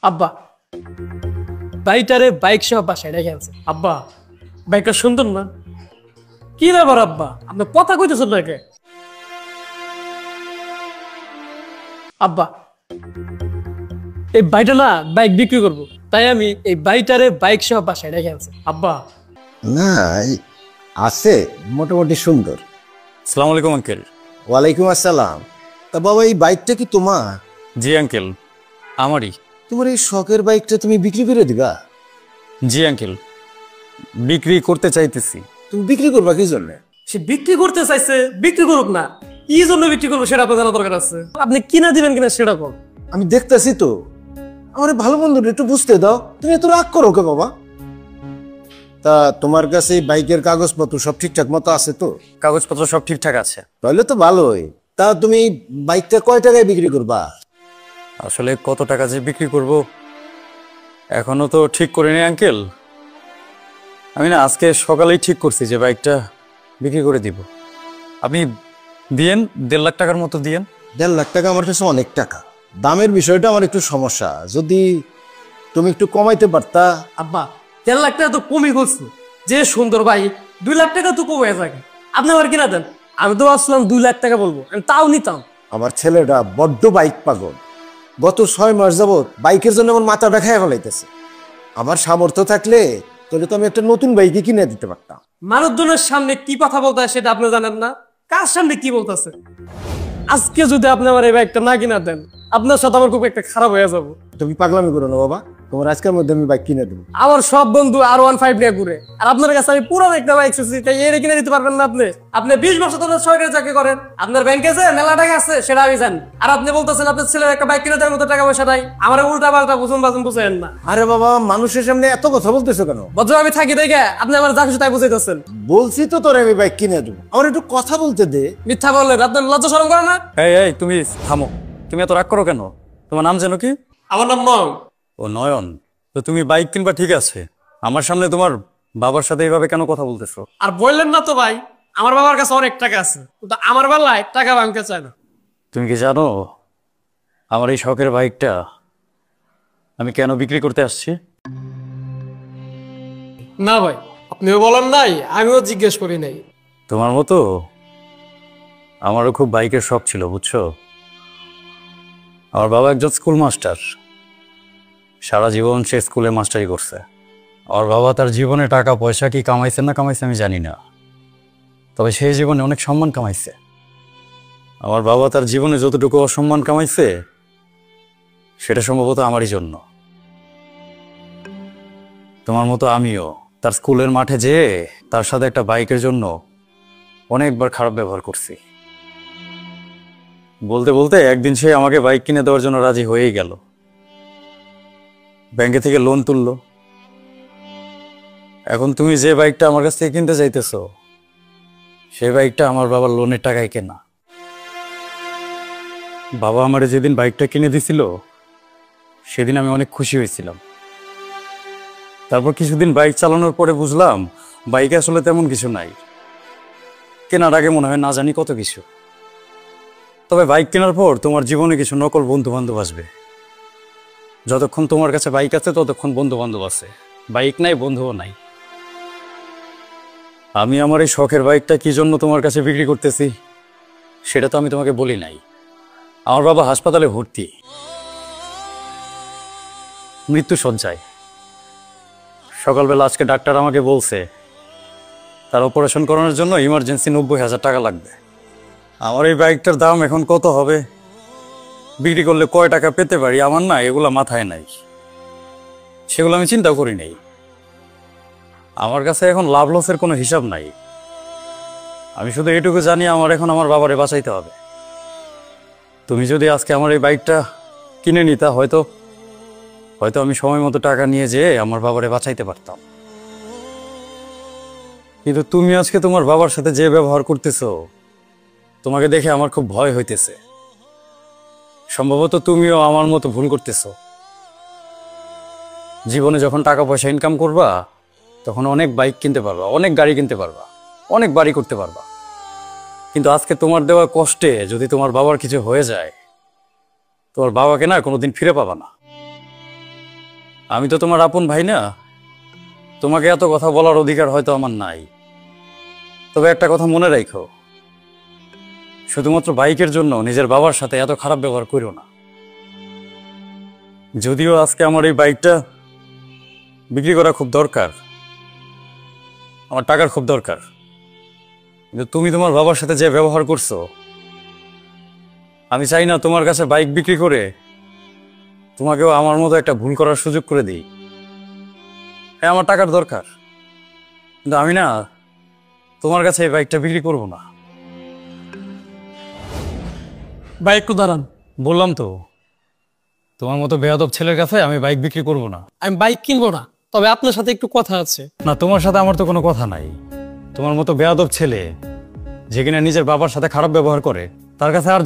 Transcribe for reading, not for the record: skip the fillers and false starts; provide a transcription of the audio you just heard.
আব্বা, বাইটারে বাইক সহ বাসায় রেখে আনছে। আব্বা, বাইকটা সুন্দর না? কি ব্যাপার আব্বা, আপনি কথা কইতেছেন নাকি? আব্বা, এই বাইটা না বাইক বিক্রি করবো, তাই আমি এই বাইটারে বাইক সহ বাসায় রেখে আনছি। আব্বা না, আছে মোটামুটি সুন্দর। আসসালামু আলাইকুম আঙ্কেল। ওয়ালাইকুম আসসালাম। তা বাবা, এই বাইকটা কি তোমার? জি আঙ্কেল, আমারই। তোমার এই শখের বাইকটা তুমি বিক্রি করে দিবা? জি আঙ্কেল, বিক্রি করতে চাইতেছি। তুমি বিক্রি করবা কি জন্য? সে বিক্রি করতে চাইছে, বিক্রি করুক না। কি জন্য বিক্রি করবো সেটা আপনার জানা দরকার আছে। আপনি কিনা দিবেন কিনা সেটা কর। আমি দেখতেছি তো, আমার ভালো বন্ধু একটু বুঝতে দাও। তুমি এত রাগ করো কে বাবা? তা তোমার কাছে এই বাইকের কাগজপত্র সব ঠিকঠাক মতো আছে তো? কাগজপত্র সব ঠিকঠাক আছে। তাহলে তো ভালোই। তা তুমি বাইকটা কয় টাকায় বিক্রি করবা? আসলে কত টাকা যে বিক্রি করব এখনো তো ঠিক করিনি আঙ্কেল। আমি না আজকে সকালেই ঠিক করছি যে বাইকটা বিক্রি করে দিব। আপনি দিয়েন 1.5 লাখ টাকার মতো দিয়েন। 1.5 লাখ টাকা আমার কাছে অনেক টাকা। দামের বিষয়টা আমার একটু সমস্যা, যদি তুমি একটু কমাইতে পারতা। আব্বা, 1.5 লাখ টাকা তো কমই করছে। যে সুন্দর বাইক, 2 লাখ টাকা তো কমে থাকে। আপনি আবার কিনা দেন। আমি তো ভাবছিলাম 2 লাখ টাকা বলবো, আমি তাও নিতাম। আমার ছেলেটা বড্ড বাইক পাগল। গত 6 মাস যাবত বাইকের জন্য আমার মাথা দেখায় ফেলাইতেছে। আমার সামর্থ্য থাকলে তাহলে তো আমি একটা নতুন বাইকই কিনে দিতে পারতাম। মানুষজনের সামনে কি কথা বলতে হয় সেটা আপনি জানেন না। কার সামনে কি বলতেছে? আজকে যদি আপনি আমার এই বাইকটা না কিনা দেন, আপনার সাথে আমার খুব একটা খারাপ হয়ে যাবো। তুমি পাগলামি করো না বাবা, তোমার আজকের মধ্যে আমি বাইক কিনে দেবো। আমার সব বন্ধু R15 নিয়ে ঘুরে, আর আপনার কাছে আমি পুরো একটা বাইক চাইছি, তাই এর কিনে দিতে পারবেন না আপনি? আপনি 20 বছর ধরে সরকারি চাকরি করেন, আপনার ব্যাংকে যে মেলা টাকা আছে সেটা আমি জানি। আর আপনি বলতেছেন আপনার ছেলের একটা বাইক কিনে দেওয়ার মতো টাকা পয়সা নাই। আমার উল্টা পাল্টা বুঝেন না। আরে বাবা, মানুষের সামনে এত কথা বলতেছো কেন? বজ্র আমি থাকি দেখে আপনি আমার যা কিছু তাই বুঝাইতেছেন। বলছি তো তোর আমি বাইক কিনে দেবো, আমার একটু কথা বলতে দে। মিথ্যা বললেন, আপনার লজ্জা শরম করে না? এই তুমি থামো। তুমি এত রাগ করো কেন? তোমার নাম যেন কি? আমার নাম নয়। ও নয়ন। তো তুমি বাইক কিনবা ঠিক আছে, আমার সামনে তোমার বাবার সাথে এইভাবে কেন কথা বলতেছো? আর বললেন না তো ভাই, আমার বাবার কাছে অনেক টাকা আছে, কিন্তু আমার বেলায় টাকা ভাঙতে চায় না। তুমি কি জানো আমার এই শখের বাইকটা আমি কেন বিক্রি করতে আসছি? না ভাই, আপনিও বলেন নাই, আমিও জিজ্ঞেস করি নাই। তোমার মতো আমারও খুব বাইকের শখ ছিল, বুঝছো? আমার বাবা একজন স্কুল মাস্টার, সারা জীবন সে স্কুলে মাস্টারি করছে। আমার বাবা তার জীবনে টাকা পয়সা কি কামাইছে না কামাইছে আমি জানি না, তবে সেই জীবনে অনেক সম্মান কামাইছে। আমার বাবা তার জীবনে যতটুকু অসম্মান কামাইছে সেটা সম্ভবত আমারই জন্য। তোমার মতো আমিও তার স্কুলের মাঠে যেয়ে তার সাথে একটা বাইকের জন্য অনেকবার খারাপ ব্যবহার করছি। বলতে বলতে একদিন সে আমাকে বাইক কিনে দেওয়ার জন্য রাজি হয়েই গেল। ব্যাংকে থেকে লোন তুললো। এখন তুমি যে বাইকটা আমার কাছ থেকে কিনতে চাইতেছো সেই বাইকটা আমার বাবার লোনের টাকায় কেনা। বাবা আমারে যেদিন বাইকটা কিনে দিছিল সেদিন আমি অনেক খুশি হয়েছিলাম। তারপর কিছুদিন বাইক চালানোর পরে বুঝলাম বাইকে আসলে তেমন কিছু নাই। কেনার আগে মনে হয় না জানি কত কিছু। তবে বাইক কেনার পর তোমার জীবনে কিছু নকল বন্ধু বান্ধব আসবে। যতক্ষণ তোমার কাছে বাইক আছে ততক্ষণ বন্ধু বান্ধব আছে, বাইক নাই বন্ধুও নাই। আমি আমার এই শখের বাইকটা কি জন্য তোমার কাছে বিক্রি করতেছি সেটা তো আমি তোমাকে বলি নাই। আমার বাবা হাসপাতালে ভর্তি, মৃত্যু শয্যায়। সকালবেলা আজকে ডাক্তার আমাকে বলছে তার অপারেশন করানোর জন্য ইমার্জেন্সি 90,000 টাকা লাগবে। আমার এই বাইকটার দাম এখন কত হবে, বিক্রি করলে কয় টাকা পেতে পারি, আমার না এগুলো মাথায় নাই, সেগুলো আমি চিন্তা করি নাই। আমার কাছে এখন লাভ লসের কোনো হিসাব নাই। আমি শুধু এটুকু জানি আমার এখন আমার বাবারে বাঁচাইতে হবে। তুমি যদি আজকে আমার এই বাইকটা কিনে নিতা হয়তো হয়তো আমি সময় মতো টাকা নিয়ে যেয়ে আমার বাবারে বাঁচাইতে পারতাম। কিন্তু তুমি আজকে তোমার বাবার সাথে যে ব্যবহার করতেছো তোমাকে দেখে আমার খুব ভয় হইতেছে। সম্ভবত তুমিও আমার মতো ভুল করতেছো। জীবনে যখন টাকা পয়সা ইনকাম করবা তখন অনেক বাইক কিনতে পারবা, অনেক গাড়ি কিনতে পারবা, অনেক বাড়ি করতে পারবা। কিন্তু আজকে তোমার দেওয়া কষ্টে যদি তোমার বাবার কিছু হয়ে যায় তোমার বাবাকে না কোনোদিন ফিরে পাবা না। আমি তো তোমার আপন ভাই না, তোমাকে এত কথা বলার অধিকার হয়তো আমার নাই। তবে একটা কথা মনে রাখো, শুধুমাত্র বাইকের জন্য নিজের বাবার সাথে এত খারাপ ব্যবহার করো না। যদিও আজকে আমার এই বাইকটা বিক্রি করা খুব দরকার, আমার টাকার খুব দরকার, কিন্তু তুমি তোমার বাবার সাথে যে ব্যবহার করছো, আমি চাই না তোমার কাছে বাইক বিক্রি করে তোমাকেও আমার মতো একটা ভুল করার সুযোগ করে দিই। হ্যাঁ, আমার টাকার দরকার, কিন্তু আমি না তোমার কাছে এই বাইকটা বিক্রি করব না। ভাই একটু দাঁড়ান। বললাম তো, তোমার মতো বেয়াদব ছেলের কাছে আমি বাইক বিক্রি করব না। আমি বাইক কিনবো না, তবে আপনার সাথে একটু কথা আছে। না, তোমার সাথে আমার তো কোনো কথা নাই। তোমার মতো বেয়াদব ছেলে যে কিনা নিজের বাবার সাথে খারাপ ব্যবহার করে, তার কাছে আর